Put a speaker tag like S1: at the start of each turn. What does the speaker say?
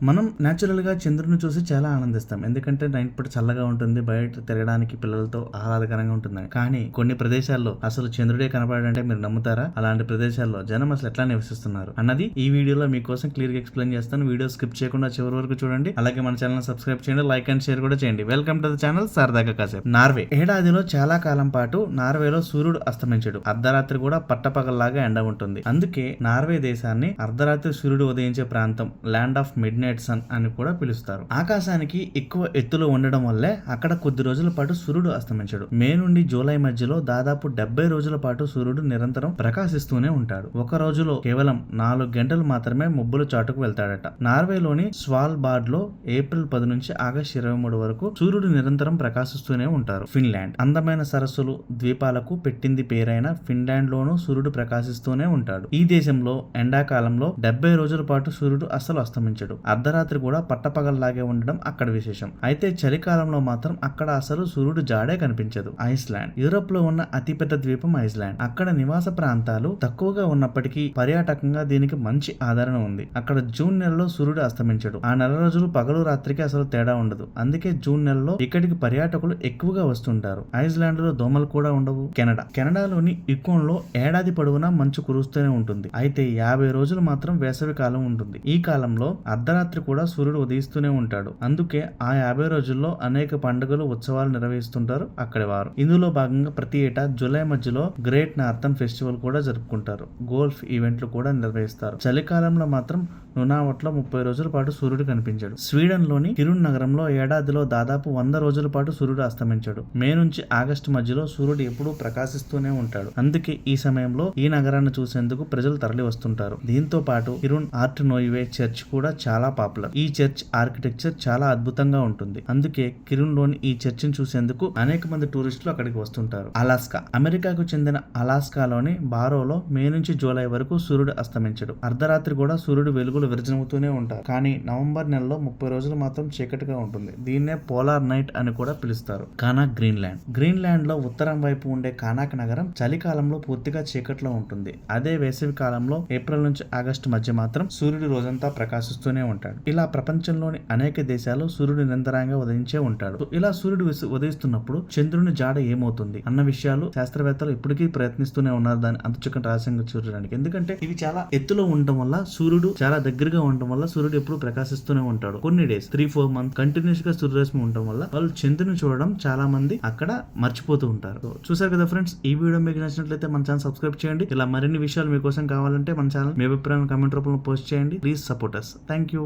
S1: మనం న్యాచురల్ గా చంద్రుని చూసి చాలా ఆనందిస్తాం. ఎందుకంటే నైట్ పూట చల్లగా ఉంటుంది, బయట తిరగడానికి పిల్లలతో ఆహ్లాదకరంగా ఉంటుంది. కానీ కొన్ని ప్రదేశాల్లో అసలు చంద్రుడే కనపడాడంటే మీరు నమ్ముతారా? అలాంటి ప్రదేశాల్లో జనం అసలు ఎట్లా నివసిస్తున్నారు అన్నది ఈ వీడియోలో మీకోసం క్లియర్ గా ఎక్స్ప్లెయిన్ చేస్తాను. వీడియో స్కిప్ చేయకుండా చివరి వరకు చూడండి. అలాగే మన ఛానల్ సబ్స్క్రైబ్ చేయండి, లైక్ అండ్ షేర్ కూడా చేయండి. వెల్కమ్ టు ద ఛానల్ సరదాగా కాసేపు. నార్వే ఏడాదిలో చాలా కాలం పాటు నార్వేలో సూర్యుడు అస్తమించడు. అర్ధరాత్రి కూడా పట్టపగల్లాగా ఎండ ఉంటుంది. అందుకే నార్వే దేశాన్ని అర్ధరాత్రి సూర్యుడు ఉదయించే ప్రాంతం, land of midnight sun అని కూడా పిలుస్తారు. ఆకాశానికి ఎక్కువ ఎత్తులో ఉండడం వల్లే అక్కడ కొద్ది రోజుల పాటు సూర్యుడు అస్తమించడు. మే నుండి జూలై మధ్యలో దాదాపు 70 రోజుల పాటు సూర్యుడు నిరంతరం ప్రకాశిస్తూనే ఉంటాడు. ఒక రోజులో కేవలం 4 గంటలు మాత్రమే మబ్బుల చాటుకు వెళ్తాడట. నార్వేలోని స్వాల్ బార్డ్ లో ఏప్రిల్ 10 నుంచి ఆగస్టు 23 వరకు సూర్యుడు నిరంతరం ప్రకాశిస్తూనే ఉంటారు. ఫిన్లాండ్ అందమైన సరస్సులు, ద్వీపాలకు పెట్టింది పేరైన ఫిన్లాండ్ లోనూ సూర్యుడు ప్రకాశిస్తూనే ఉంటాడు. ఈ దేశంలో ఎండాకాలంలో 70 రోజుల పాటు సూర్యుడు అస్సలు అస్తమించడు. అర్ధరాత్రి కూడా పట్టపగల్లాగే ఉండడం అక్కడ విశేషం. అయితే చలికాలంలో మాత్రం అక్కడ అసలు సూర్యుడు జాడే కనిపించదు. ఐస్లాండ్ యూరోప్ లో ఉన్న అతిపెద్ద ద్వీపం ఐస్లాండ్. అక్కడ నివాస ప్రాంతాలు తక్కువగా ఉన్నప్పటికీ పర్యాటకంగా దీనికి మంచి ఆదరణ ఉంది. అక్కడ జూన్ నెలలో సూర్యుడు అస్తమించడు. ఆ నెల రోజులు పగలు రాత్రికి అసలు తేడా ఉండదు. అందుకే జూన్ నెలలో ఇక్కడికి పర్యాటకులు ఎక్కువగా వస్తుంటారు. ఐస్లాండ్ లో దోమలు కూడా ఉండవు. కెనడాలోని యుకోన్ లో ఏడాది పొడవునా మంచు కురుస్తూనే ఉంటుంది. అయితే 50 రోజులు మాత్రం వేసవి కాలం ఉంటుంది. ఈ కాలంలో అర్ధరాత్రి కూడా సూర్యుడు ఉదయిస్తూనే ఉంటాడు. అందుకే ఆ 50 రోజుల్లో అనేక పండుగలు, ఉత్సవాలు నిర్వహిస్తుంటారు అక్కడి వారు. ఇందులో భాగంగా ప్రతి ఏటా జూలై మధ్యలో గ్రేట్ నార్థన్ ఫెస్టివల్ కూడా జరుపుకుంటారు. గోల్ఫ్ ఈవెంట్లు కూడా నిర్వహిస్తారు. చలికాలంలో మాత్రం నునావట్లో 30 రోజుల పాటు సూర్యుడు కనిపించాడు. స్వీడన్ లోని కిరున్ నగరంలో ఏడాదిలో దాదాపు 100 రోజుల పాటు సూర్యుడు అస్తమించాడు. మే నుంచి ఆగస్టు మధ్యలో సూర్యుడు ఎప్పుడూ ప్రకాశిస్తూనే ఉంటాడు. అందుకే ఈ సమయంలో ఈ నగరాన్ని చూసేందుకు ప్రజలు తరలి వస్తుంటారు. దీంతో పాటు కిరున్ ఆర్ట్ నోయివే చర్చ్ కూడా చాలా పాపులర్. ఈ చర్చ్ ఆర్కిటెక్చర్ చాలా అద్భుతంగా ఉంటుంది. అందుకే కిరున్ లోని ఈ చర్చిని చూసేందుకు అనేక మంది టూరిస్టులు అక్కడికి వస్తుంటారు. అలాస్కా అమెరికాకు చెందిన అలాస్కాలోని బారోలో మే నుంచి జూలై వరకు సూర్యుడు అస్తమించడు. అర్ధరాత్రి కూడా సూర్యుడు వెలుగులు విరజనవుతూనే ఉంటారు. కానీ నవంబర్ నెలలో 30 రోజులు మాత్రం చీకటిగా ఉంటుంది. దీన్నే పోలార్ నైట్ అని కూడా పిలుస్తారు. కానాక్ గ్రీన్లాండ్ లో ఉత్తరం వైపు ఉండే కానాక్ నగరం చలికాలంలో పూర్తిగా చీకట్లో ఉంటుంది. అదే వేసవి కాలంలో ఏప్రిల్ నుంచి ఆగస్టు మధ్య మాత్రం సూర్యుడు రోజంతా ప్రకాశిస్తూనే ఉంటాడు. ఇలా ప్రపంచంలోని అనేక దేశాలు సూర్యుడు నిరంతరంగా ఉదయించే ఉంటాడు. ఇలా సూర్యుడు ఉదయిస్తున్నప్పుడు చంద్రుని జాడ ఏమవుతుంది అన్న విషయాలు శాస్త్రవేత్తలు ఇప్పటికీ ప్రయత్నిస్తూనే ఉన్నారు దాన్ని అంతుచిక్కని రహస్యంగా చూడడానికి. ఎందుకంటే ఇవి చాలా ఎత్తులో ఉండటం వల్ల, సూర్యుడు చాలా దగ్గరగా ఉండటం వల్ల సూర్యుడు ఎప్పుడు ప్రకాశిస్తూనే ఉంటాడు. కొన్ని డేస్ 3-4 మంత్స్ కంటిన్యూస్ గా సూర్యరశ్మి ఉండటం వల్ల వాళ్ళు చంద్రుని చూడడం చాలా మంది అక్కడ మర్చిపోతూ ఉంటారు. చూసారు కదా ఫ్రెండ్స్, ఈ వీడియో మీకు నచ్చినట్లయితే మన ఛానల్ సబ్స్క్రైబ్ చేయండి. ఇలా మరిన్ని విషయాలు మీకోసం కావాలంటే మన ఛానల్ మీ అభిప్రాయం కామెంట్ రూపంలో పోస్ట్ చేయండి. Please support us. Thank you.